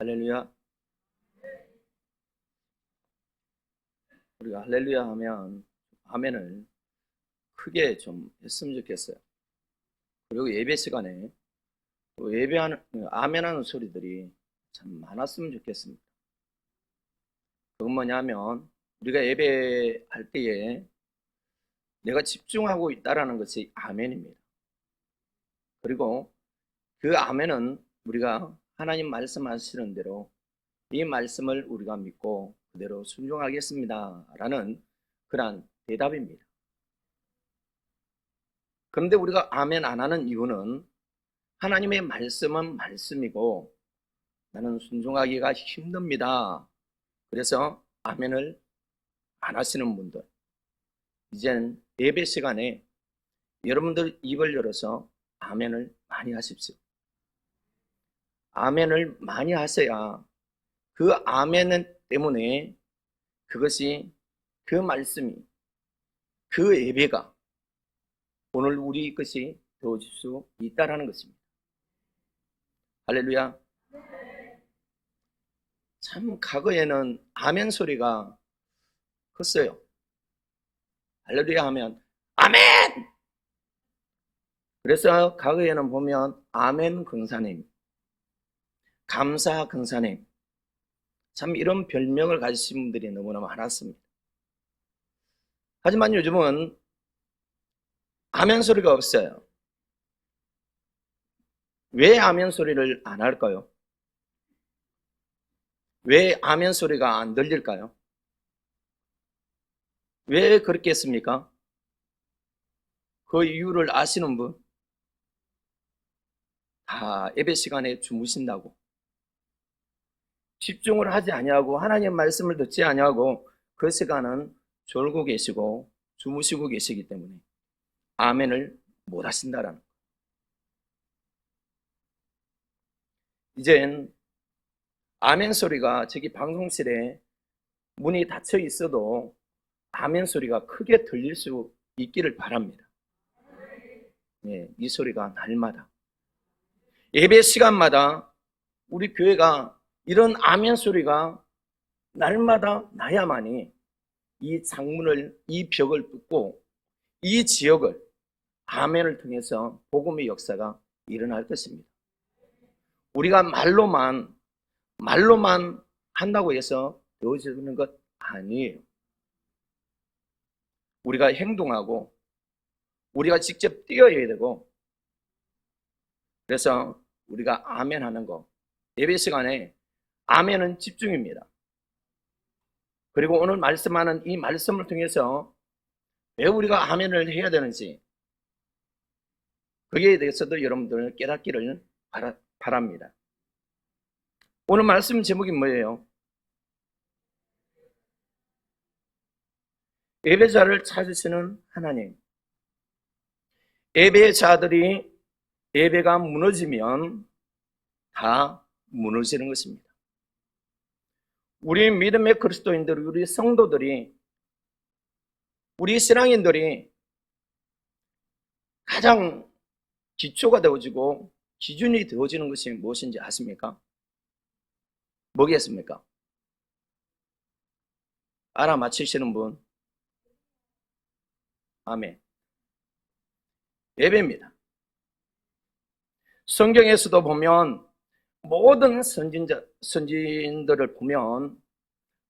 할렐루야. 우리가 할렐루야 하면 아멘을 크게 좀 했으면 좋겠어요. 그리고 예배 시간에 또 예배하는 아멘하는 소리들이 참 많았으면 좋겠습니다. 그건 뭐냐면 우리가 예배할 때에 내가 집중하고 있다라는 것이 아멘입니다. 그리고 그 아멘은 우리가 하나님 말씀하시는 대로 이 말씀을 우리가 믿고 그대로 순종하겠습니다 라는 그러한 대답입니다. 그런데 우리가 아멘 안 하는 이유는 하나님의 말씀은 말씀이고 나는 순종하기가 힘듭니다. 그래서 아멘을 안 하시는 분들, 이젠 예배 시간에 여러분들 입을 열어서 아멘을 많이 하십시오. 아멘을 많이 하셔야 그 아멘 때문에 그것이, 그 말씀이, 그 예배가 오늘 우리 것이 되어질 수 있다는 것입니다. 할렐루야. 참 과거에는 아멘 소리가 컸어요. 할렐루야 하면 아멘! 그래서 과거에는 보면 아멘 권사님, 감사 권사님, 참 이런 별명을 가지신 분들이 너무나 많았습니다. 하지만 요즘은 아멘 소리가 없어요. 왜 아멘 소리를 안 할까요? 왜 아멘 소리가 안 들릴까요? 왜 그렇게 했습니까? 그 이유를 아시는 분? 다 예배 시간에 주무신다고, 집중을 하지 아니하고 하나님 말씀을 듣지 아니하고 그 시간은 졸고 계시고 주무시고 계시기 때문에 아멘을 못 하신다라는 거예요. 이젠 아멘 소리가 저기 방송실에 문이 닫혀 있어도 아멘 소리가 크게 들릴 수 있기를 바랍니다. 네, 이 소리가 날마다 예배 시간마다 우리 교회가 이런 아멘 소리가 날마다 나야만이 이 창문을, 이 벽을 뚫고 이 지역을 아멘을 통해서 복음의 역사가 일어날 것입니다. 우리가 말로만 한다고 해서 되어지는 것 아니에요. 우리가 행동하고 우리가 직접 뛰어야 되고, 그래서 우리가 아멘 하는 거, 예배 시간에 아멘은 집중입니다. 그리고 오늘 말씀하는 이 말씀을 통해서 왜 우리가 아멘을 해야 되는지, 거기에 대해서도 여러분들 깨닫기를 바랍니다. 오늘 말씀 제목이 뭐예요? 예배자를 찾으시는 하나님. 예배자들이 예배가 무너지면 다 무너지는 것입니다. 우리 믿음의 그리스도인들, 우리 성도들이, 우리 신앙인들이 가장 기초가 되어지고 기준이 되어지는 것이 무엇인지 아십니까? 뭐겠습니까? 알아맞히시는 분? 아멘. 예배입니다. 성경에서도 보면 모든 선진들을 보면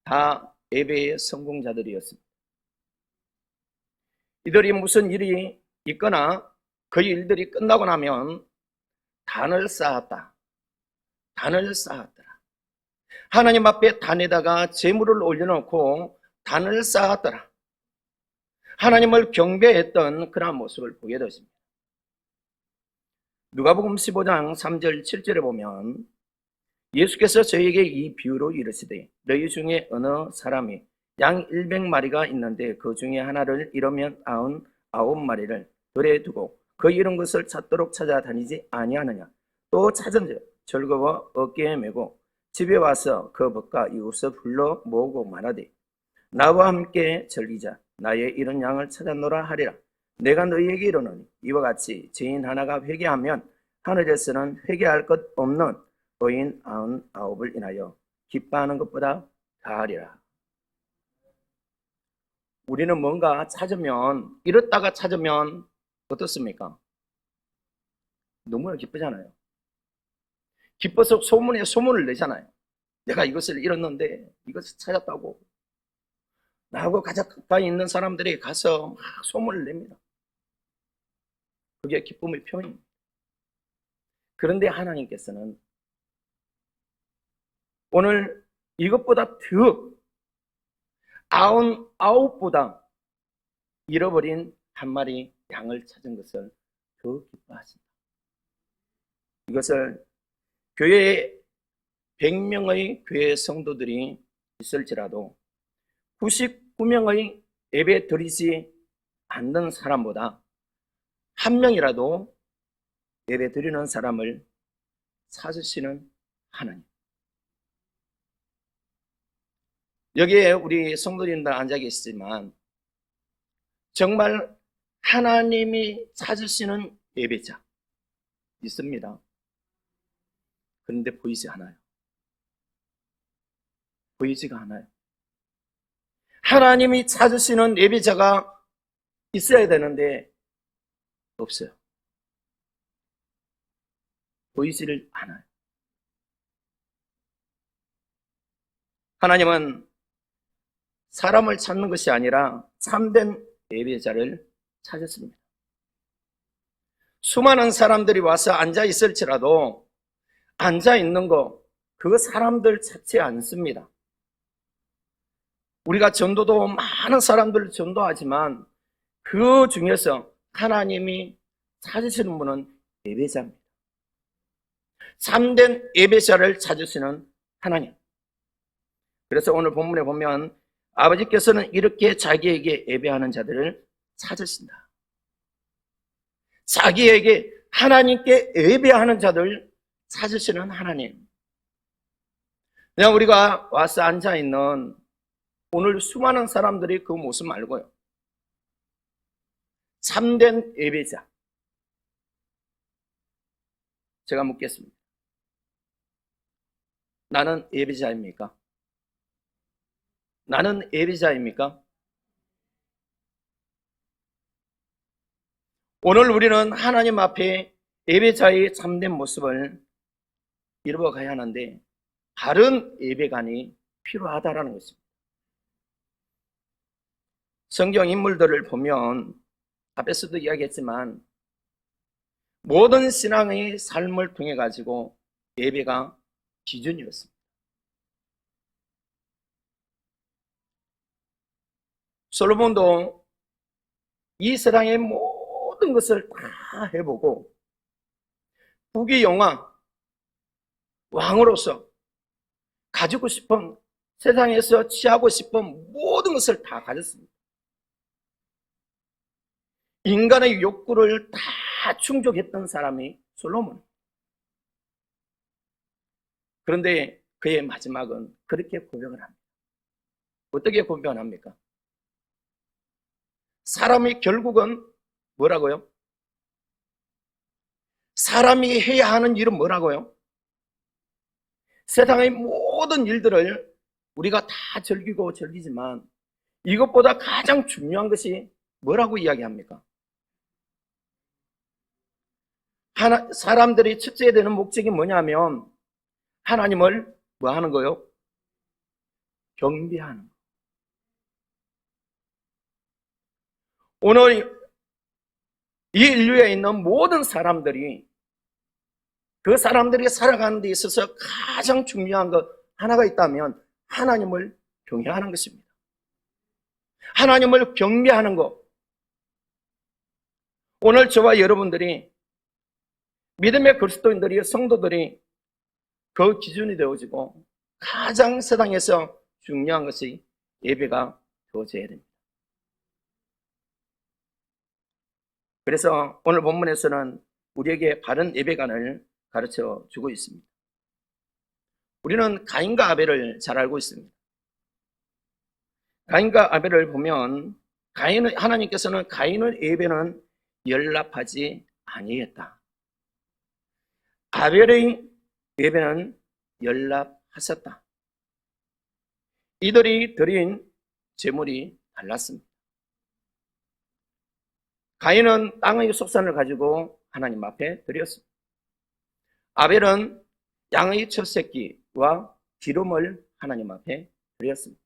다 예배의 성공자들이었습니다. 이들이 무슨 일이 있거나 그 일들이 끝나고 나면 단을 쌓았더라. 하나님 앞에 단에다가 제물을 올려놓고 단을 쌓았더라. 하나님을 경배했던 그런 모습을 보게 되었습니다. 누가복음 15장 3절 7절에 보면 예수께서 저에게 이 비유로 이르시되 너희 중에 어느 사람이 양 100마리가 있는데 그 중에 하나를 잃으면 99마리를 들에 두고 그 잃은 것을 찾도록 찾아다니지 아니하느냐. 또 찾은즉 즐거워 어깨에 메고 집에 와서 그 벗과 이웃을 불러 모으고 말하되 나와 함께 즐기자. 나의 잃은 양을 찾았노라 하리라. 내가 너희에게 이르노니 이와 같이 죄인 하나가 회개하면 하늘에서는 회개할 것 없는 의인 99을 인하여 기뻐하는 것보다 더하리라. 우리는 뭔가 찾으면, 잃었다가 찾으면 어떻습니까? 너무나 기쁘잖아요. 기뻐서 소문에 소문을 내잖아요. 내가 이것을 잃었는데 이것을 찾았다고. 나하고 가장 가까이 있는 사람들이 가서 막 소문을 냅니다. 그게 기쁨의 표현입니다. 그런데 하나님께서는 오늘 이것보다 더 99보다 잃어버린 한 마리 양을 찾은 것을 더 기뻐하신다. 이것을 교회에 100명의 교회 성도들이 있을지라도 99명의 예배 드리지 않는 사람보다 한 명이라도 예배 드리는 사람을 찾으시는 하나님. 여기에 우리 성도님들 앉아 계시지만 정말 하나님이 찾으시는 예배자 있습니다. 그런데 보이지 않아요. 보이지가 않아요. 하나님이 찾으시는 예배자가 있어야 되는데 없어요. 보이지를 않아요. 하나님은 사람을 찾는 것이 아니라 참된 예배자를 찾았습니다. 수많은 사람들이 와서 앉아 있을지라도 앉아 있는 거, 그 사람들 찾지 않습니다. 우리가 전도도 많은 사람들을 전도하지만 그 중에서 하나님이 찾으시는 분은 예배자입니다. 참된 예배자를 찾으시는 하나님. 그래서 오늘 본문에 보면 아버지께서는 이렇게 자기에게 예배하는 자들을 찾으신다. 자기에게 하나님께 예배하는 자들 찾으시는 하나님. 그냥 우리가 와서 앉아있는 오늘 수많은 사람들이 그 모습 말고요. 참된 예배자. 제가 묻겠습니다. 나는 예배자입니까? 나는 예배자입니까? 오늘 우리는 하나님 앞에 예배자의 참된 모습을 이루어가야 하는데 바른 예배관이 필요하다는 것입니다. 성경 인물들을 보면 앞에서도 이야기했지만 모든 신앙의 삶을 통해 가지고 예배가 기준이었습니다. 솔로몬도 이 세상의 모든 것을 다 해보고 부귀영화 왕으로서 가지고 싶은, 세상에서 취하고 싶은 모든 것을 다 가졌습니다. 인간의 욕구를 다 충족했던 사람이 솔로몬. 그런데 그의 마지막은 그렇게 고백을 합니다. 어떻게 고백을 합니까? 사람이 결국은 뭐라고요? 사람이 해야 하는 일은 뭐라고요? 세상의 모든 일들을 우리가 다 즐기고 즐기지만 이것보다 가장 중요한 것이 뭐라고 이야기합니까? 사람들이 첫째 되는 목적이 뭐냐면 하나님을 뭐 하는 거요? 경배하는 거. 오늘 이 인류에 있는 모든 사람들이 그 사람들이 살아가는 데 있어서 가장 중요한 것 하나가 있다면 하나님을 경외하는 것입니다. 하나님을 경배하는 것. 오늘 저와 여러분들이 믿음의 그리스도인들이, 성도들이 그 기준이 되어지고 가장 세상에서 중요한 것이 예배가 되어져야 됩니다. 그래서 오늘 본문에서는 우리에게 바른 예배관을 가르쳐 주고 있습니다. 우리는 가인과 아벨을 잘 알고 있습니다. 가인과 아벨을 보면 하나님께서는 가인의 예배는 연락하지 아니했다. 아벨의 예배는 연락하셨다. 이들이 드린 제물이 달랐습니다. 가인은 땅의 속산을 가지고 하나님 앞에 드렸습니다. 아벨은 양의 첫 새끼와 기름을 하나님 앞에 드렸습니다.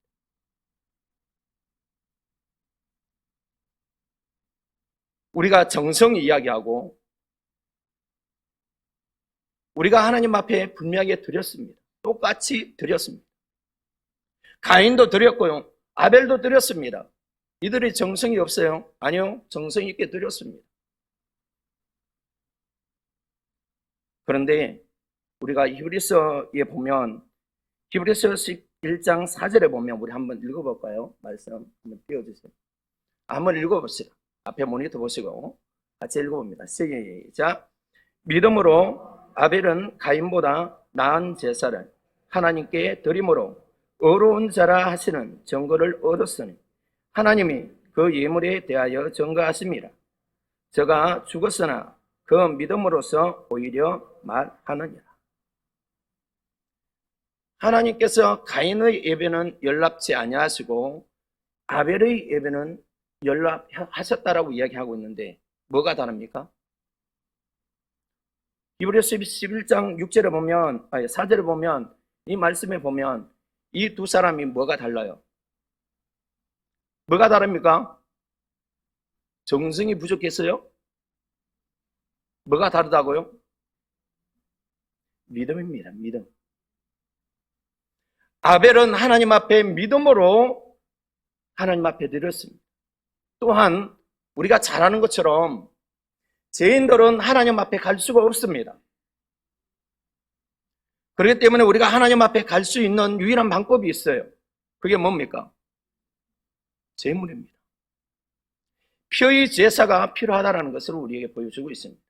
우리가 정성 이야기하고 우리가 하나님 앞에 분명하게 드렸습니다. 똑같이 드렸습니다. 가인도 드렸고요. 아벨도 드렸습니다. 이들이 정성이 없어요? 아니요. 정성 있게 드렸습니다. 그런데 우리가 히브리서에 보면 히브리서 11장 4절에 보면 우리 한번 읽어볼까요? 말씀 한번 띄워주세요. 한번 읽어보세요. 앞에 모니터 보시고 같이 읽어봅니다. 시작. 믿음으로 아벨은 가인보다 나은 제사를 하나님께 드림으로 의로운 자라 하시는 증거를 얻었으니 하나님이 그 예물에 대하여 증거하심이라. 저가 죽었으나 그 믿음으로서 오히려 말하느니라. 하나님께서 가인의 예배는 연락지 아니하시고 아벨의 예배는 연락하셨다라고 이야기하고 있는데 뭐가 다릅니까? 히브리서 11장 6절에 보면 4절에 보면 이 말씀에 보면 이 두 사람이 뭐가 달라요? 뭐가 다릅니까? 정성이 부족했어요? 뭐가 다르다고요? 믿음입니다. 믿음. 아벨은 하나님 앞에 믿음으로 하나님 앞에 드렸습니다. 또한 우리가 잘 아는 것처럼 죄인들은 하나님 앞에 갈 수가 없습니다. 그렇기 때문에 우리가 하나님 앞에 갈 수 있는 유일한 방법이 있어요. 그게 뭡니까? 제물입니다. 표의 제사가 필요하다는 것을 우리에게 보여주고 있습니다.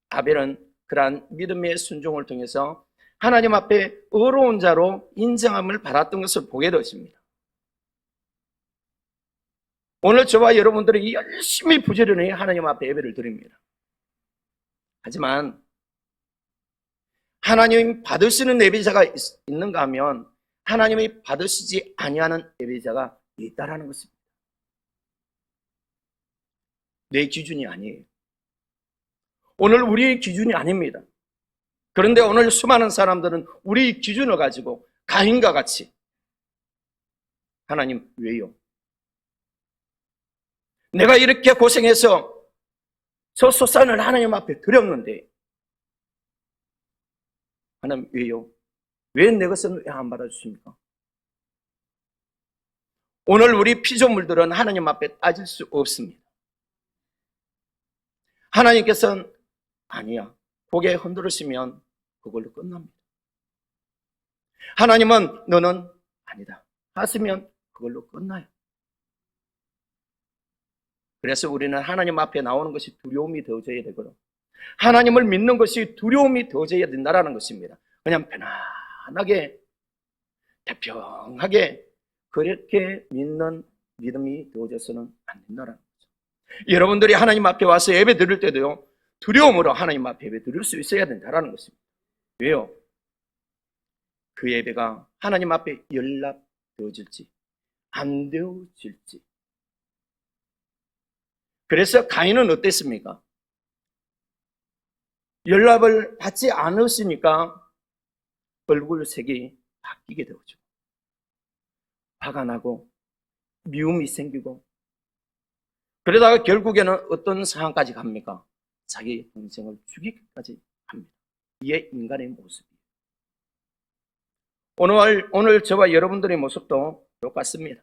아벨은 그러한 믿음의 순종을 통해서 하나님 앞에 의로운 자로 인정함을 받았던 것을 보게 되었습니다. 오늘 저와 여러분들이 열심히 부지런히 하나님 앞에 예배를 드립니다. 하지만 하나님 받으시는 예배자가 있는가 하면 하나님이 받으시지 아니하는 예배자가 있다라는 것입니다. 내 기준이 아니에요. 오늘 우리의 기준이 아닙니다. 그런데 오늘 수많은 사람들은 우리 기준을 가지고 가인과 같이 하나님 왜요? 내가 이렇게 고생해서 저 소산을 하나님 앞에 드렸는데 하나님 왜요? 왜 내 것은 왜 안 받아주십니까? 오늘 우리 피조물들은 하나님 앞에 따질 수 없습니다. 하나님께서는 아니야. 고개 흔들으시면 그걸로 끝납니다. 하나님은 너는 아니다 하시면 그걸로 끝나요. 그래서 우리는 하나님 앞에 나오는 것이 두려움이 되어져야 되거든. 하나님을 믿는 것이 두려움이 되어져야 된다는 것입니다. 그냥 편안하게 태평하게 그렇게 믿는 믿음이 되어져서는 안 된다는 거죠. 여러분들이 하나님 앞에 와서 예배 드릴 때도요, 두려움으로 하나님 앞에 예배 드릴 수 있어야 된다는 것입니다. 왜요? 그 예배가 하나님 앞에 연락되어질지 안 되어질지. 그래서 가인은 어땠습니까? 연락을 받지 않으시니까 얼굴색이 바뀌게 되었죠. 화가 나고 미움이 생기고, 그러다가 결국에는 어떤 상황까지 갑니까? 자기 동생을 죽이기까지 합니다. 이게 인간의 모습이에요. 오늘 저와 여러분들의 모습도 똑같습니다.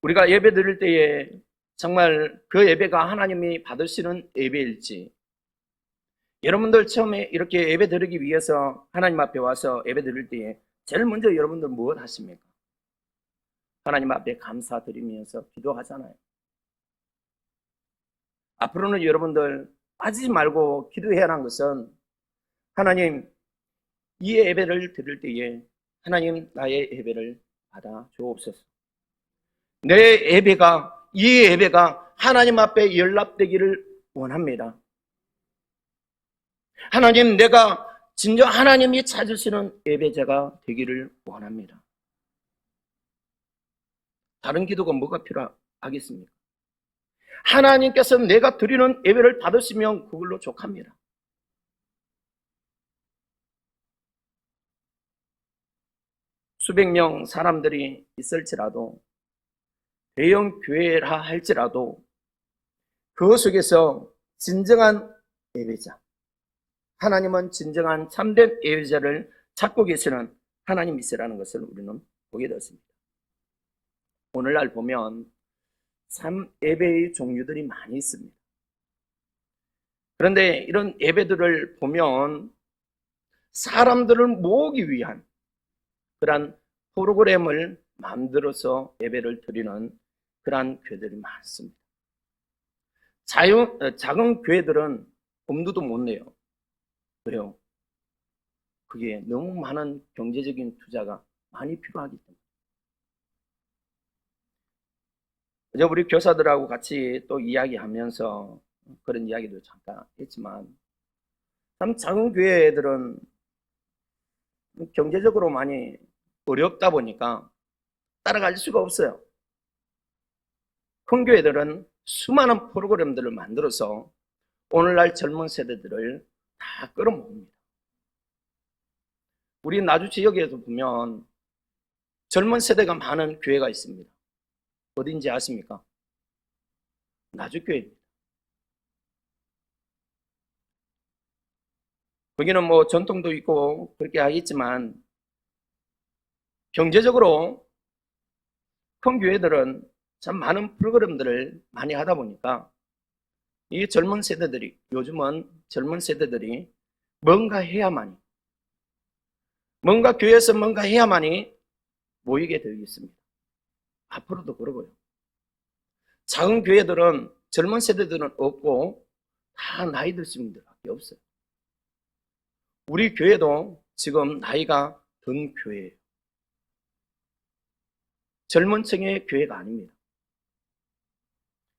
우리가 예배 드릴 때에 정말 그 예배가 하나님이 받으시는 예배일지, 여러분들 처음에 이렇게 예배 드리기 위해서 하나님 앞에 와서 예배 드릴 때에 제일 먼저 여러분들 무엇 하십니까? 하나님 앞에 감사드리면서 기도하잖아요. 앞으로는 여러분들 빠지지 말고 기도해야 하는 것은, 하나님, 이 예배를 드릴 때에 하나님 나의 예배를 받아 주옵소서. 내 예배가, 이 예배가 하나님 앞에 연락되기를 원합니다. 하나님, 내가 진정 하나님이 찾으시는 예배자가 되기를 원합니다. 다른 기도가 뭐가 필요하겠습니까? 하나님께서 내가 드리는 예배를 받으시면 그걸로 족합니다. 수백 명 사람들이 있을지라도, 대형 교회라 할지라도 그 속에서 진정한 예배자, 하나님은 진정한 참된 예배자를 찾고 계시는 하나님이시라는 것을 우리는 보게 되었습니다. 오늘날 보면 참 예배의 종류들이 많이 있습니다. 그런데 이런 예배들을 보면 사람들을 모으기 위한 그러한 프로그램을 만들어서 예배를 드리는 그러한 교회들이 많습니다. 작은 교회들은 엄두도 못 내요. 왜요? 그게 너무 많은 경제적인 투자가 많이 필요하기 때문에. 어제 우리 교사들하고 같이 또 이야기하면서 그런 이야기도 잠깐 했지만, 참 작은 교회들은 경제적으로 많이 어렵다 보니까 따라갈 수가 없어요. 큰 교회들은 수많은 프로그램들을 만들어서 오늘날 젊은 세대들을 다 끌어모읍니다. 우리 나주 지역에서 보면 젊은 세대가 많은 교회가 있습니다. 어딘지 아십니까? 나주교회입니다. 거기는 뭐 전통도 있고 그렇게 하겠지만, 경제적으로 큰 교회들은 참 많은 프로그램들을 많이 하다 보니까 이 젊은 세대들이, 요즘은 젊은 세대들이 뭔가 교회에서 뭔가 해야만이 모이게 되겠습니다. 앞으로도 그러고요. 작은 교회들은 젊은 세대들은 없고 다 나이 드신 분들밖에 없어요. 우리 교회도 지금 나이가 든 교회예요. 젊은 층의 교회가 아닙니다.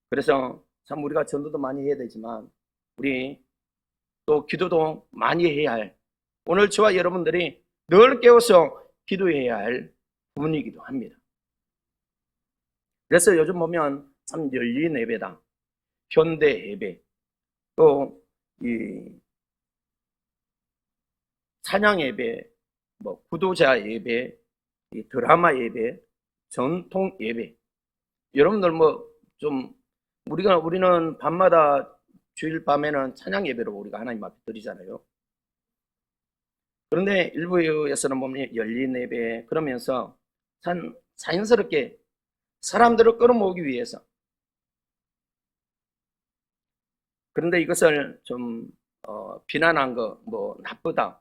그래서 참 우리가 전도도 많이 해야 되지만, 우리 또 기도도 많이 해야 할, 오늘 저와 여러분들이 늘 깨워서 기도해야 할 부분이기도 합니다. 그래서 요즘 보면 참 열린 예배다, 현대 예배, 또 이 찬양 예배, 뭐 구도자 예배, 이 드라마 예배, 전통 예배. 여러분들 우리는 밤마다 주일 밤에는 찬양 예배로 우리가 하나님 앞에 드리잖아요. 그런데 일부에서는 보면 열린 예배 그러면서 참 자연스럽게 사람들을 끌어모으기 위해서, 그런데 이것을 좀 비난한 거, 뭐 나쁘다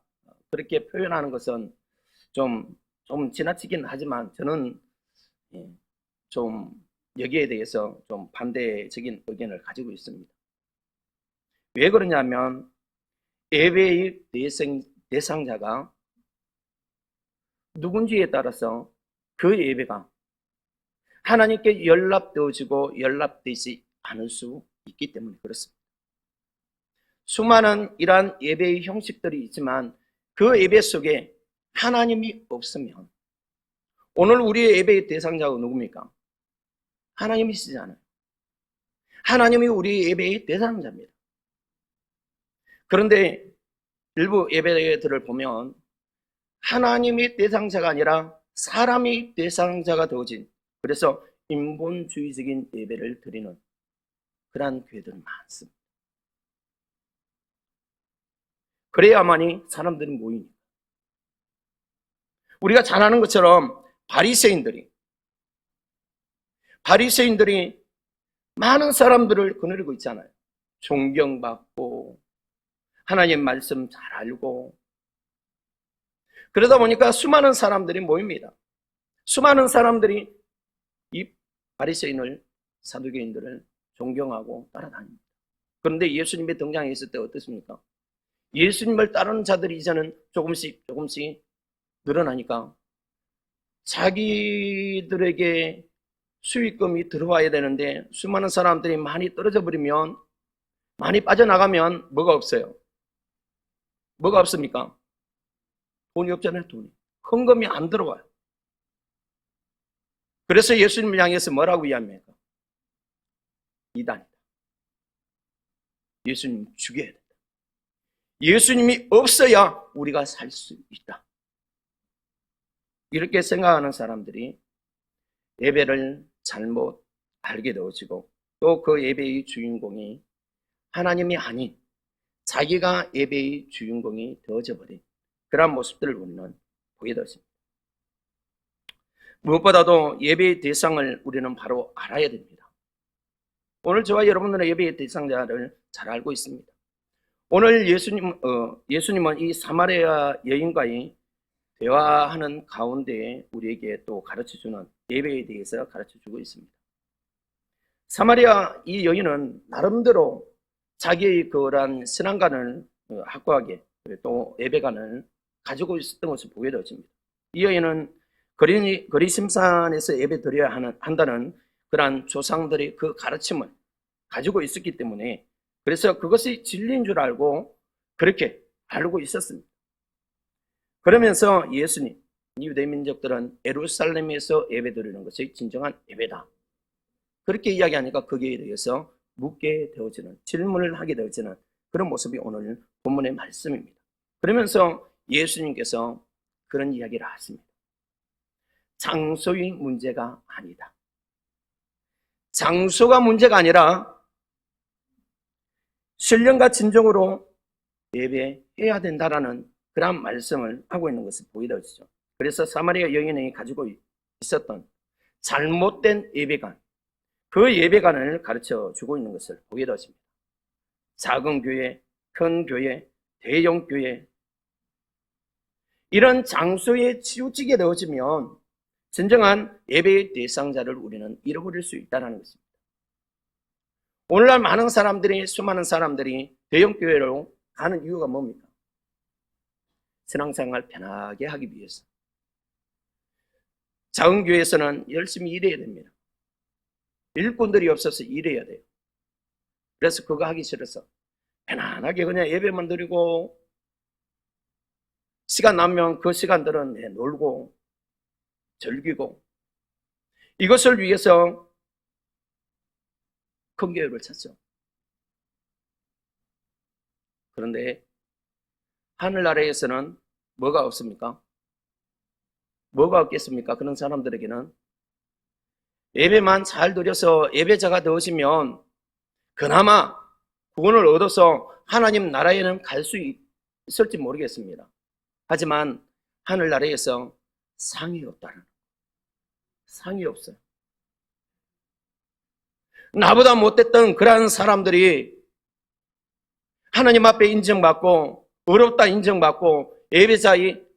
그렇게 표현하는 것은 좀 지나치긴 하지만, 저는 좀 여기에 대해서 좀 반대적인 의견을 가지고 있습니다. 왜 그러냐면, 예배의 대상자가 누군지에 따라서 그 예배가 하나님께 연락되어지고 연락되지 않을 수 있기 때문에 그렇습니다. 수많은 이러한 예배의 형식들이 있지만 그 예배 속에 하나님이 없으면, 오늘 우리의 예배의 대상자가 누굽니까? 하나님이시잖아요. 하나님이 우리 예배의 대상자입니다. 그런데 일부 예배들을 보면 하나님이 대상자가 아니라 사람이 대상자가 되어진, 그래서 인본주의적인 예배를 드리는 그러한 교회들은 많습니다. 그래야만이 사람들이 모이니까. 우리가 잘 아는 것처럼 바리새인들이 많은 사람들을 거느리고 있잖아요. 존경받고 하나님 말씀 잘 알고, 그러다 보니까 수많은 사람들이 모입니다. 수많은 사람들이 이 바리새인을, 사두개인들을 존경하고 따라다닙니다. 그런데 예수님이 등장했을 때 어떻습니까? 예수님을 따르는 자들이 이제는 조금씩 늘어나니까 자기들에게 수익금이 들어와야 되는데 수많은 사람들이 많이 떨어져 버리면, 많이 빠져나가면 뭐가 없어요? 뭐가 없습니까? 돈이 없잖아요, 돈이. 헌금이 안 들어와요. 그래서 예수님을 향해서 뭐라고 이야기합니까? 이단이다. 예수님 죽여야 된다. 예수님이 없어야 우리가 살 수 있다. 이렇게 생각하는 사람들이 예배를 잘못 알게 되어지고 또 그 예배의 주인공이 하나님이 아닌 자기가 예배의 주인공이 되어져 버린 그런 모습들을 우리는 보게 되었습니다. 무엇보다도 예배의 대상을 우리는 바로 알아야 됩니다. 오늘 저와 여러분들은 예배의 대상자를 잘 알고 있습니다. 오늘 예수님은 이 사마리아 여인과의 대화하는 가운데 우리에게 또 가르쳐주는 예배에 대해서 가르쳐주고 있습니다. 사마리아 이 여인은 나름대로 자기의 그런 신앙관을 확고하게 또 예배관을 가지고 있었던 것을 보게 되었습니다. 이 여인은 거리심산에서 예배 드려야 한다는 그러한 조상들의 그 가르침을 가지고 있었기 때문에 그래서 그것이 진리인 줄 알고 그렇게 알고 있었습니다. 그러면서 예수님, 유대 민족들은 예루살렘에서 예배 드리는 것이 진정한 예배다. 그렇게 이야기하니까 거기에 대해서 묻게 되어지는, 질문을 하게 되어지는 그런 모습이 오늘 본문의 말씀입니다. 그러면서 예수님께서 그런 이야기를 하십니다. 장소의 문제가 아니다. 장소가 문제가 아니라 신령과 진정으로 예배해야 된다라는 그런 말씀을 하고 있는 것을 보게 되어지죠. 그래서 사마리아 여인이 가지고 있었던 잘못된 예배관, 그 예배관을 가르쳐 주고 있는 것을 보게 되었습니다. 작은 교회, 큰 교회, 대형 교회, 이런 장소에 치우치게 되어지면 진정한 예배의 대상자를 우리는 잃어버릴 수 있다는 것입니다. 오늘날 많은 사람들이, 수많은 사람들이 대형 교회로 가는 이유가 뭡니까? 신앙생활 편하게 하기 위해서. 작은 교회에서는 열심히 일해야 됩니다. 일꾼들이 없어서 일해야 돼요. 그래서 그거 하기 싫어서 편안하게 그냥 예배만 드리고 시간 나면 그 시간들은 놀고 즐기고 이것을 위해서 큰 교회를 찾죠. 그런데 하늘나라에서는 뭐가 없습니까? 뭐가 없겠습니까? 그런 사람들에게는 예배만 잘 드려서 예배자가 되어지면 그나마 구원을 얻어서 하나님 나라에는 갈 수 있을지 모르겠습니다. 하지만 하늘나라에서 상이 없다는, 상이 없어요. 나보다 못됐던 그러한 사람들이 하나님 앞에 인정받고 어렵다 인정받고 예배자의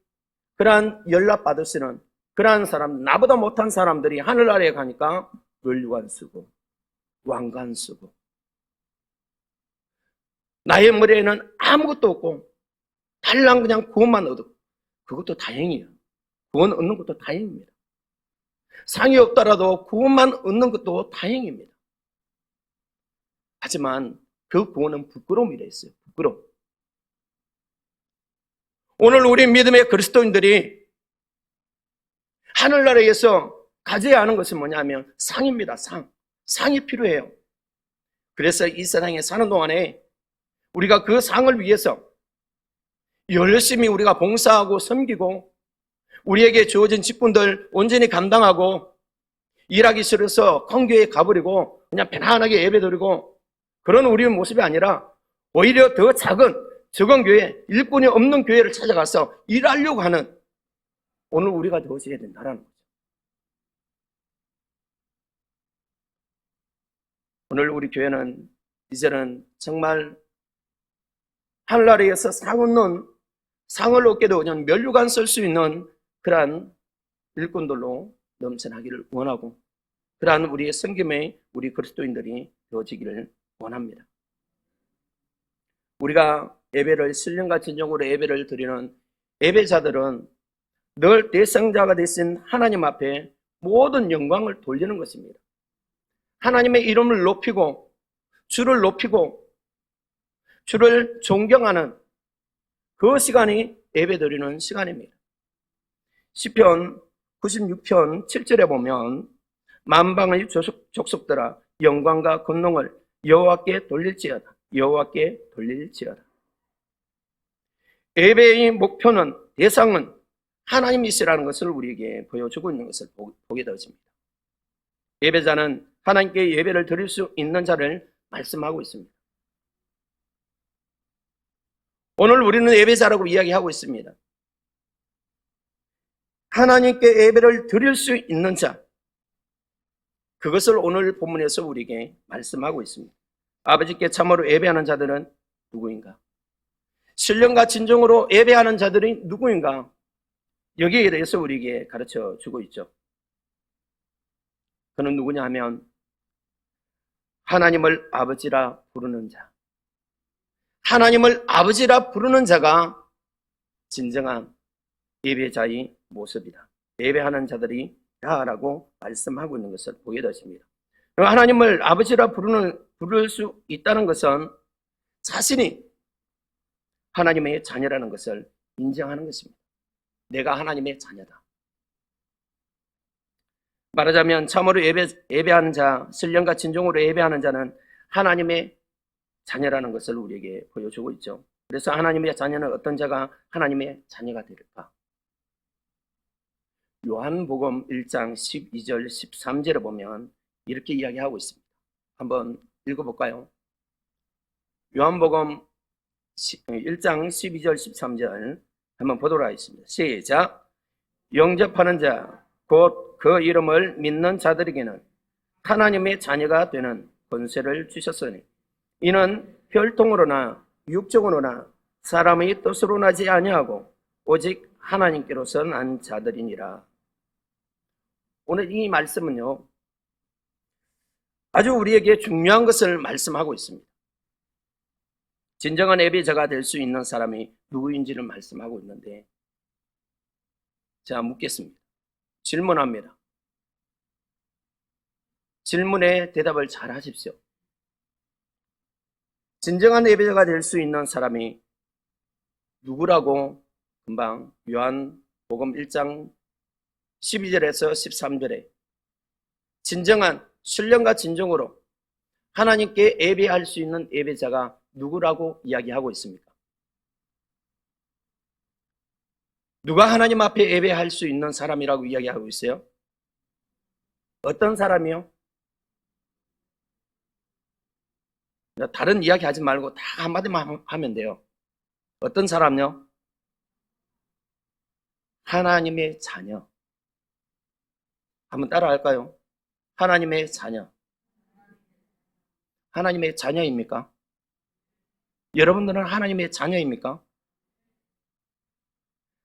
그러한 연락받으시는 그러한 사람, 나보다 못한 사람들이 하늘나라에 가니까 을관 쓰고 왕관 쓰고 나의 머리에는 아무것도 없고 달랑 그냥 구원만 얻어. 그것도 다행이에요. 구원 얻는 것도 다행입니다. 상이 없더라도 구원만 얻는 것도 다행입니다. 하지만 그 구원은 부끄러움이라 했어요. 부끄러움. 오늘 우리 믿음의 그리스도인들이 하늘나라에서 가져야 하는 것은 뭐냐면 상입니다. 상이 필요해요. 그래서 이 세상에 사는 동안에 우리가 그 상을 위해서 열심히 우리가 봉사하고 섬기고 우리에게 주어진 직분들 온전히 감당하고 일하기 싫어서 큰 교회에 가버리고 그냥 편안하게 예배드리고 그런 우리의 모습이 아니라 오히려 더 작은 교회, 일꾼이 없는 교회를 찾아가서 일하려고 하는 오늘 우리가 되어져야 된다는 거죠. 오늘 우리 교회는 이제는 정말 하늘나라에서 상을 얻게 되면 면류관 쓸 수 있는 그러한 일꾼들로 넘쳐나기를 원하고 그러한 우리의 섬김의 우리 그리스도인들이 되어지기를 원합니다. 우리가 예배를 신령과 진정으로 예배를 드리는 예배자들은 늘 대상자가 되신 하나님 앞에 모든 영광을 돌리는 것입니다. 하나님의 이름을 높이고 주를 높이고 주를 존경하는 그 시간이 예배드리는 시간입니다. 시편 96편 7절에 보면 만방의 족속들아 영광과 권능을 여호와께 돌릴지어다. 여호와께 돌릴지어다. 예배의 목표는, 대상은 하나님이시라는 것을 우리에게 보여주고 있는 것을 보게 되어집니다. 예배자는 하나님께 예배를 드릴 수 있는 자를 말씀하고 있습니다. 오늘 우리는 예배자라고 이야기하고 있습니다. 하나님께 예배를 드릴 수 있는 자, 그것을 오늘 본문에서 우리에게 말씀하고 있습니다. 아버지께 참으로 예배하는 자들은 누구인가? 신령과 진정으로 예배하는 자들이 누구인가? 여기에 대해서 우리에게 가르쳐 주고 있죠. 그는 누구냐 하면 하나님을 아버지라 부르는 자. 하나님을 아버지라 부르는 자가 진정한 예배자의 모습이다. 예배하는 자들이 다라고 말씀하고 있는 것을 보게 되십니다. 하나님을 아버지라 부를 수 있다는 것은 자신이 하나님의 자녀라는 것을 인정하는 것입니다. 내가 하나님의 자녀다. 말하자면 참으로 예배하는 자, 신령과 진정으로 예배하는 자는 하나님의 자녀라는 것을 우리에게 보여주고 있죠. 그래서 하나님의 자녀는 어떤 자가 하나님의 자녀가 될까? 요한복음 1장 12절 13절에 보면 이렇게 이야기하고 있습니다. 한번 읽어볼까요? 요한복음 1장 12절 13절 한번 보도록 하겠습니다. 시작. 영접하는 자 곧 그 이름을 믿는 자들에게는 하나님의 자녀가 되는 권세를 주셨으니 이는 혈통으로나 육적으로나 사람의 뜻으로 나지 아니하고 오직 하나님께로서 난 자들이니라. 오늘 이 말씀은요, 아주 우리에게 중요한 것을 말씀하고 있습니다. 진정한 예배자가 될 수 있는 사람이 누구인지를 말씀하고 있는데, 자, 묻겠습니다. 질문합니다. 질문에 대답을 잘 하십시오. 진정한 예배자가 될 수 있는 사람이 누구라고 금방 요한복음 1장 12절에서 13절에 진정한 신령과 진정으로 하나님께 예배할 수 있는 예배자가 누구라고 이야기하고 있습니까? 누가 하나님 앞에 예배할 수 있는 사람이라고 이야기하고 있어요? 어떤 사람이요? 다른 이야기 하지 말고 다 한마디만 하면 돼요. 어떤 사람요? 하나님의 자녀. 한번 따라 할까요? 하나님의 자녀. 하나님의 자녀입니까? 여러분들은 하나님의 자녀입니까?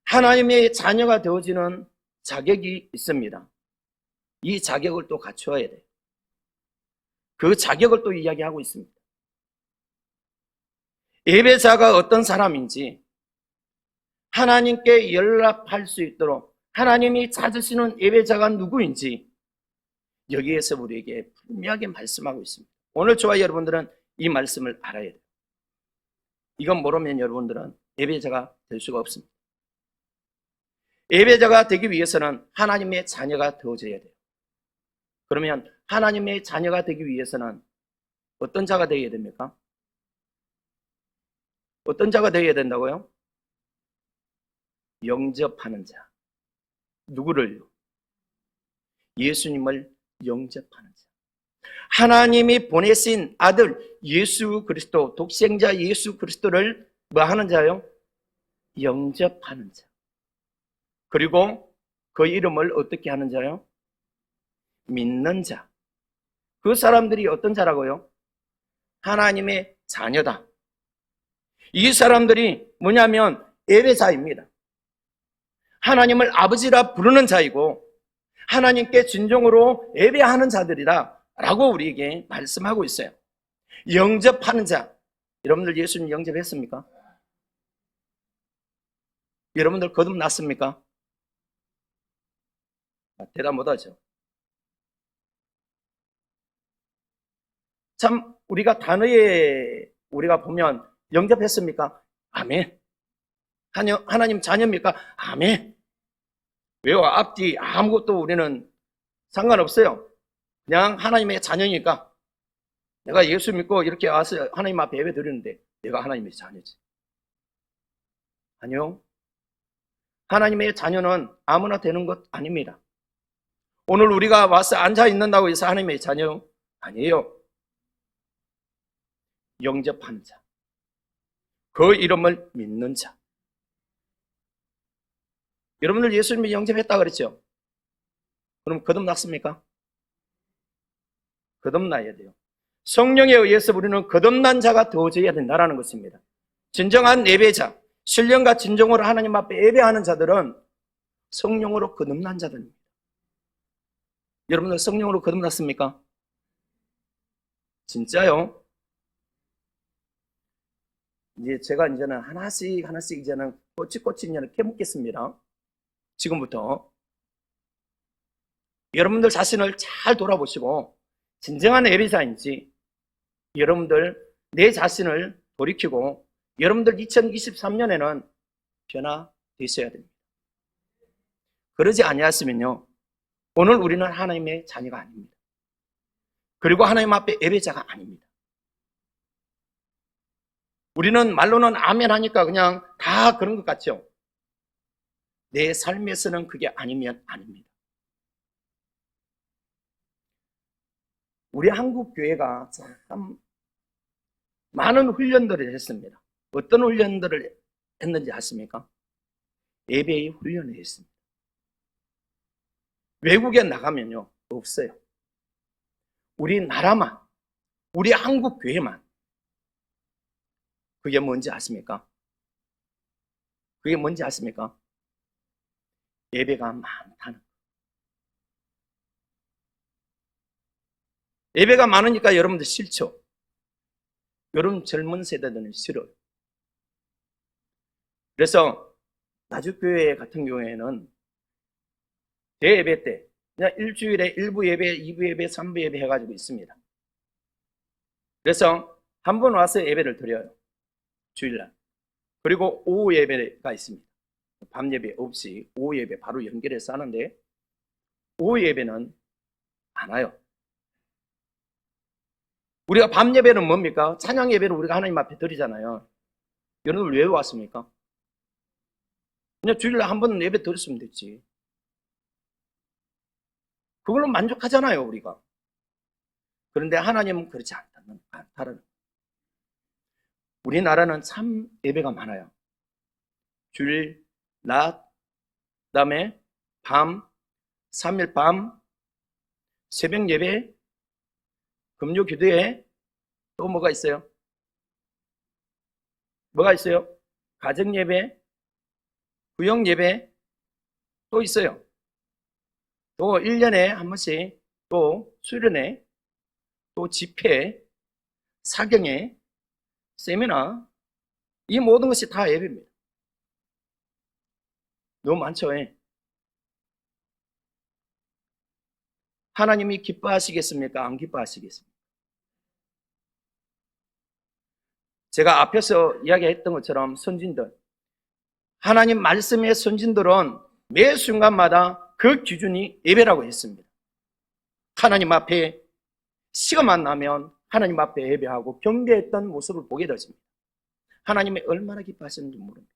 하나님의 자녀가 되어지는 자격이 있습니다. 이 자격을 또 갖추어야 돼요. 그 자격을 또 이야기하고 있습니다. 예배자가 어떤 사람인지, 하나님께 연락할 수 있도록 하나님이 찾으시는 예배자가 누구인지 여기에서 우리에게 분명하게 말씀하고 있습니다. 오늘 저와 여러분들은 이 말씀을 알아야 돼요. 이건 모르면 여러분들은 예배자가 될 수가 없습니다. 예배자가 되기 위해서는 하나님의 자녀가 되어져야 돼요. 그러면 하나님의 자녀가 되기 위해서는 어떤 자가 되어야 됩니까? 어떤 자가 되어야 된다고요? 영접하는 자. 누구를요? 예수님을 영접하는 자. 하나님이 보내신 아들 예수 그리스도, 독생자 예수 그리스도를 뭐 하는 자요? 영접하는 자. 그리고 그 이름을 어떻게 하는 자요? 믿는 자. 그 사람들이 어떤 자라고요? 하나님의 자녀다. 이 사람들이 뭐냐면 예배자입니다. 하나님을 아버지라 부르는 자이고 하나님께 진정으로 예배하는 자들이다 라고 우리에게 말씀하고 있어요. 영접하는 자. 여러분들 예수님 영접했습니까? 여러분들 거듭났습니까? 대답 못하죠. 참 우리가 단어에 우리가 보면 영접했습니까? 아멘. 하나님 자녀입니까? 아멘. 왜요? 앞뒤 아무것도 우리는 상관없어요. 그냥 하나님의 자녀니까 내가 예수 믿고 이렇게 와서 하나님 앞에 예배 드리는데 내가 하나님의 자녀지. 아니요. 하나님의 자녀는 아무나 되는 것 아닙니다. 오늘 우리가 와서 앉아 있는다고 해서 하나님의 자녀 아니에요. 영접한 자, 그 이름을 믿는 자. 여러분들 예수님이 영접했다 그랬죠? 그럼 거듭났습니까? 거듭나야 돼요. 성령에 의해서 우리는 거듭난 자가 되어져야 된다는 것입니다. 진정한 예배자, 신령과 진정으로 하나님 앞에 예배하는 자들은 성령으로 거듭난 자들입니다. 여러분들 성령으로 거듭났습니까? 진짜요? 이제 제가 이제는 하나씩 이제는 꼬치꼬치 이제는 캐묻겠습니다. 지금부터 여러분들 자신을 잘 돌아보시고 진정한 예배자인지 여러분들 내 자신을 돌이키고 여러분들 2023년에는 변화되셔야 됩니다. 그러지 아니하시면요, 오늘 우리는 하나님의 자녀가 아닙니다. 그리고 하나님 앞에 예배자가 아닙니다. 우리는 말로는 아멘 하니까 그냥 다 그런 것 같죠? 내 삶에서는 그게 아니면 아닙니다. 우리 한국 교회가 참 많은 훈련들을 했습니다. 어떤 훈련들을 했는지 아십니까? 예배의 훈련을 했습니다. 외국에 나가면요, 없어요. 우리나라만, 우리 한국 교회만. 그게 뭔지 아십니까? 그게 뭔지 아십니까? 예배가 많다는. 예배가 많으니까 여러분들 싫죠? 여러분 젊은 세대들은 싫어요. 그래서 나주교회 같은 경우에는 대예배 때 그냥 일주일에 1부 예배, 2부 예배, 3부 예배 해가지고 있습니다. 그래서 한 번 와서 예배를 드려요. 주일날. 그리고 오후 예배가 있습니다. 밤 예배 없이 오후 예배 바로 연결해서 하는데 오후 예배는 안 와요. 우리가 밤 예배는 뭡니까? 찬양 예배를 우리가 하나님 앞에 드리잖아요. 여러분 왜 왔습니까? 그냥 주일날 한 번 예배 드렸으면 됐지. 그걸로 만족하잖아요, 우리가. 그런데 하나님은 그렇지 않다는. 우리나라는 참 예배가 많아요. 주일, 낮, 그다음에 밤, 3일 밤, 새벽 예배, 금요 기도회, 또 뭐가 있어요? 뭐가 있어요? 가정 예배, 구역 예배, 또 있어요. 또 1년에 한 번씩 또 수련회, 또 집회, 사경회, 세미나, 이 모든 것이 다 예배입니다. 너무 많죠? 하나님이 기뻐하시겠습니까? 안 기뻐하시겠습니까? 제가 앞에서 이야기했던 것처럼 선진들, 하나님 말씀의 선진들은 매 순간마다 그 기준이 예배라고 했습니다. 하나님 앞에 시간만 나면 하나님 앞에 예배하고 경배했던 모습을 보게 되었습니다. 하나님이 얼마나 기뻐하시는지 모릅니다.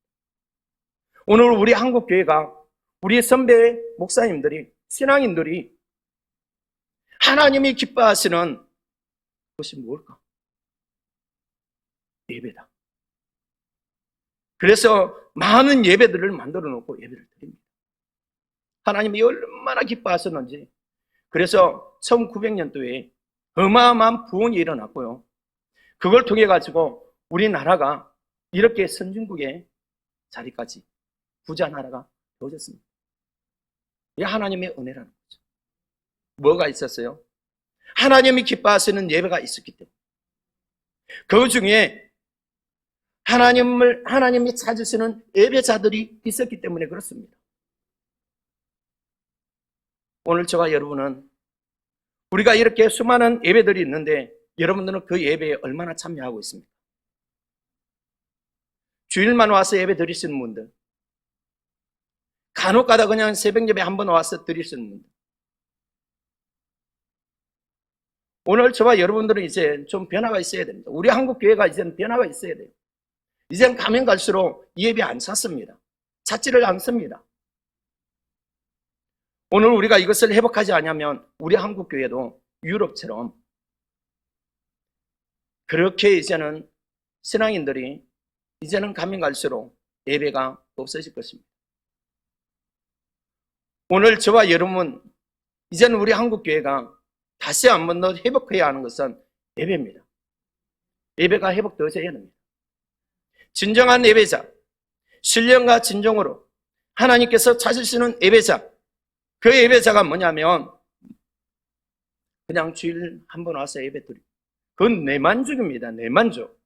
오늘 우리 한국교회가, 우리 선배 목사님들이, 신앙인들이 하나님이 기뻐하시는 것이 뭘까? 예배다. 그래서 많은 예배들을 만들어 놓고 예배를 드립니다. 하나님이 얼마나 기뻐하셨는지. 그래서 1900년도에 어마어마한 부흥이 일어났고요. 그걸 통해 가지고 우리나라가 이렇게 선진국의 자리까지 부자 나라가 되어졌습니다. 이게 하나님의 은혜라는 거죠. 뭐가 있었어요? 하나님이 기뻐하시는 예배가 있었기 때문에. 그 중에 하나님이 찾으시는 예배자들이 있었기 때문에 그렇습니다. 오늘 저와 여러분은 우리가 이렇게 수많은 예배들이 있는데 여러분들은 그 예배에 얼마나 참여하고 있습니까? 주일만 와서 예배 드리시는 분들, 간혹 가다 그냥 새벽 예배 한번 와서 드리시는 분들, 오늘 저와 여러분들은 이제 좀 변화가 있어야 됩니다. 우리 한국 교회가 이제는 변화가 있어야 돼요. 이제는 가면 갈수록 이 예배 안 찾습니다. 찾지를 않습니다. 오늘 우리가 이것을 회복하지 않으면 우리 한국 교회도 유럽처럼 그렇게 이제는 신앙인들이 이제는 가면 갈수록 예배가 없어질 것입니다. 오늘 저와 여러분, 이제는 우리 한국 교회가 다시 한 번 더 회복해야 하는 것은 예배입니다. 예배가 회복되어져야 됩니다. 진정한 예배자, 신령과 진정으로 하나님께서 찾으시는 예배자, 그 예배자가 뭐냐면 그냥 주일 한 번 와서 예배 드리고, 그건 내 만족입니다. 내 만족.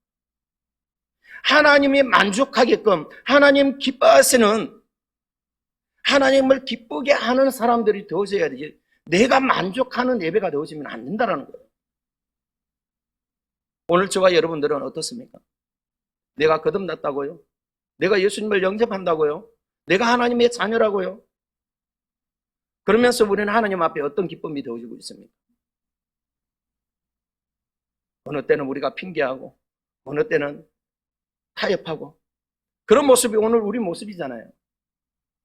하나님이 만족하게끔 하나님 기뻐하시는, 하나님을 기쁘게 하는 사람들이 되어져야 되지, 내가 만족하는 예배가 되어지면 안 된다는 거예요. 오늘 저와 여러분들은 어떻습니까? 내가 거듭났다고요? 내가 예수님을 영접한다고요? 내가 하나님의 자녀라고요? 그러면서 우리는 하나님 앞에 어떤 기쁨이 되어지고 있습니까? 어느 때는 우리가 핑계하고, 어느 때는 타협하고, 그런 모습이 오늘 우리 모습이잖아요.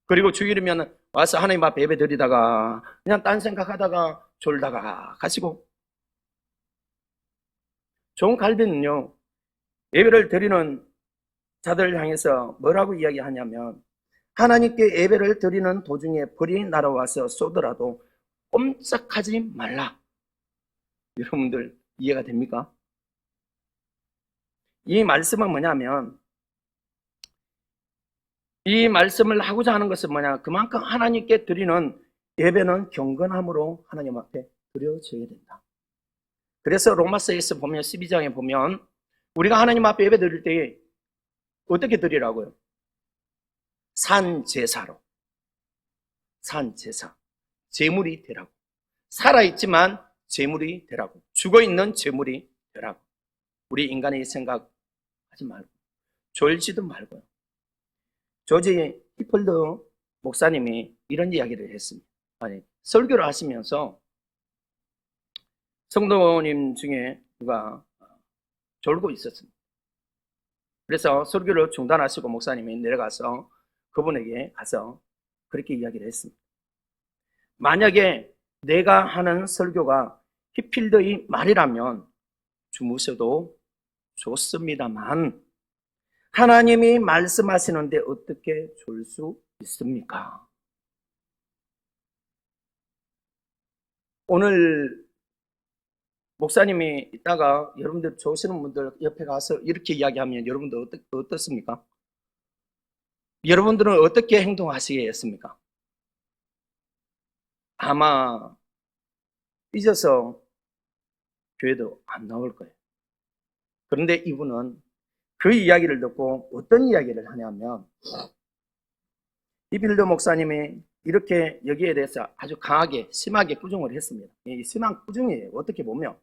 그리고 주일이면 와서 하나님 앞에 예배 드리다가 그냥 딴 생각하다가 졸다가 가시고. 좋은 갈비는요, 예배를 드리는 자들을 향해서 뭐라고 이야기하냐면, 하나님께 예배를 드리는 도중에 불이 날아와서 쏘더라도 꼼짝하지 말라. 여러분들 이해가 됩니까? 이 말씀은 뭐냐면, 이 말씀을 하고자 하는 것은 뭐냐, 그만큼 하나님께 드리는 예배는 경건함으로 하나님 앞에 드려져야 된다. 그래서 로마서에서 보면 12장에 보면 우리가 하나님 앞에 예배 드릴 때 어떻게 드리라고요? 산제사로, 산제사, 제물이 되라고. 살아있지만 제물이 되라고, 죽어있는 제물이 되라고. 우리 인간의 생각하지 말고, 졸지도 말고요. 조지 히플드 목사님이 이런 이야기를 했습니다. 아니, 설교를 하시면서 성도님 중에 누가 졸고 있었습니다. 그래서 설교를 중단하시고 목사님이 내려가서 그분에게 가서 그렇게 이야기를 했습니다. 만약에 내가 하는 설교가 히필드의 말이라면 주무셔도 좋습니다만, 하나님이 말씀하시는데 어떻게 졸 수 있습니까? 오늘 목사님이 이따가 여러분들 좋으시는 분들 옆에 가서 이렇게 이야기하면 여러분들 어떻습니까? 여러분들은 어떻게 행동하시겠습니까? 아마 삐져서 교회도 안 나올 거예요. 그런데 이분은 그 이야기를 듣고 어떤 이야기를 하냐면, 히필드 목사님이 이렇게 여기에 대해서 아주 강하게 심하게 꾸중을 했습니다. 이 심한 꾸중이에요. 어떻게 보면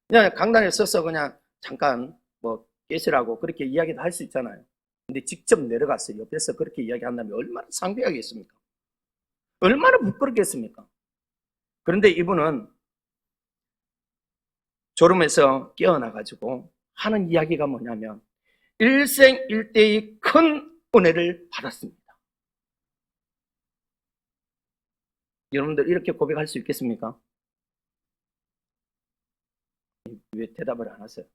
그냥 강단에 서서 그냥 잠깐 뭐 계시라고 그렇게 이야기도 할 수 있잖아요. 근데 직접 내려가서 옆에서 그렇게 이야기한다면 얼마나 상대하겠습니까? 얼마나 부끄럽겠습니까? 그런데 이분은 졸음에서 깨어나가지고 하는 이야기가 뭐냐면, 일생일대의 큰 은혜를 받았습니다. 여러분들 이렇게 고백할 수 있겠습니까? 왜 대답을 안 하세요?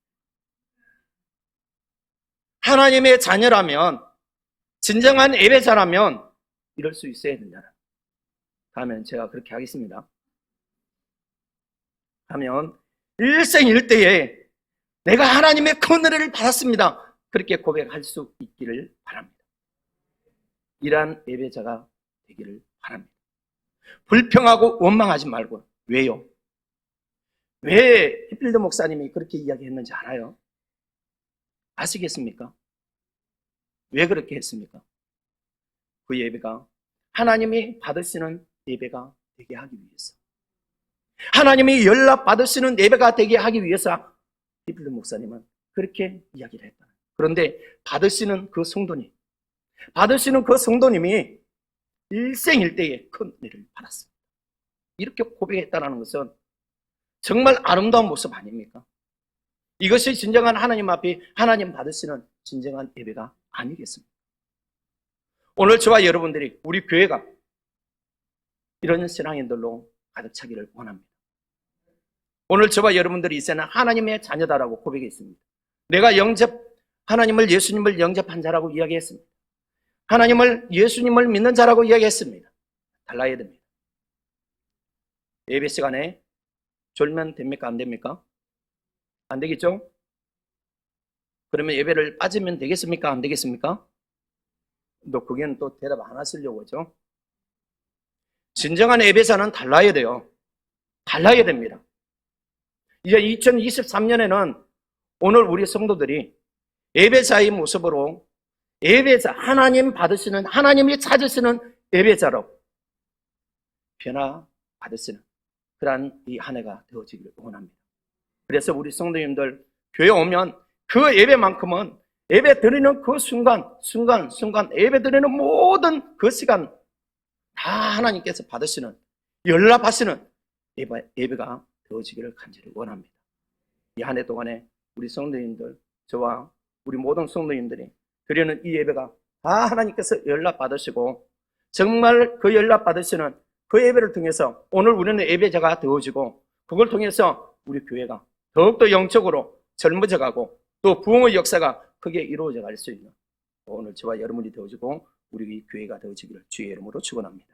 하나님의 자녀라면, 진정한 예배자라면 이럴 수 있어야 된다. 다음엔 제가 그렇게 하겠습니다. 하면 일생일대에 내가 하나님의 큰 은혜를 받았습니다, 그렇게 고백할 수 있기를 바랍니다. 이러한 예배자가 되기를 바랍니다. 불평하고 원망하지 말고. 왜요? 왜 히필드 목사님이 그렇게 이야기했는지 알아요? 아시겠습니까? 왜 그렇게 했습니까? 그 예배가 하나님이 받으시는 예배가 되게 하기 위해서, 하나님이 연락 받으시는 예배가 되게 하기 위해서 히필드 목사님은 그렇게 이야기를 했다. 그런데 받으시는 그 성도님이 일생일대에 큰 은혜를 받았습니다. 이렇게 고백했다는 것은 정말 아름다운 모습 아닙니까? 이것이 진정한 하나님 앞에 하나님 받으시는 진정한 예배가 아니겠습니까? 오늘 저와 여러분들이 우리 교회가 이런 신앙인들로 가득 차기를 원합니다. 오늘 저와 여러분들이 이제는 하나님의 자녀다라고 고백했습니다. 내가 하나님을 예수님을 영접한 자라고 이야기했습니다. 예수님을 믿는 자라고 이야기했습니다. 달라야 됩니다. 예배 시간에 졸면 됩니까? 안 됩니까? 안 되겠죠? 그러면 예배를 빠지면 되겠습니까? 안 되겠습니까? 또 그게는 또 대답 안 하시려고 하죠. 진정한 예배자는 달라야 돼요. 달라야 됩니다. 이제 2023년에는 오늘 우리 성도들이 예배자의 모습으로 하나님 받으시는, 하나님이 찾으시는 예배자로 변화받으시는 그러한 이 한 해가 되어지기를 원합니다. 그래서 우리 성도님들 교회 오면 그 예배만큼은 예배 드리는 그 순간 예배 드리는 모든 그 시간 다 하나님께서 받으시는, 연락하시는 예배가 되어지기를 간절히 원합니다. 이 한 해 동안에 우리 성도님들, 저와 우리 모든 성도님들이 드리는 이 예배가 다 하나님께서 연락받으시고 정말 그 연락받으시는 그 예배를 통해서 오늘 우리는 예배자가 되어지고 그걸 통해서 우리 교회가 더욱더 영적으로 젊어져 가고 또 부흥의 역사가 크게 이루어져 갈 수 있는 오늘 저와 여러분이 되어지고 우리 교회가 되어지기를 주의 이름으로 축원합니다.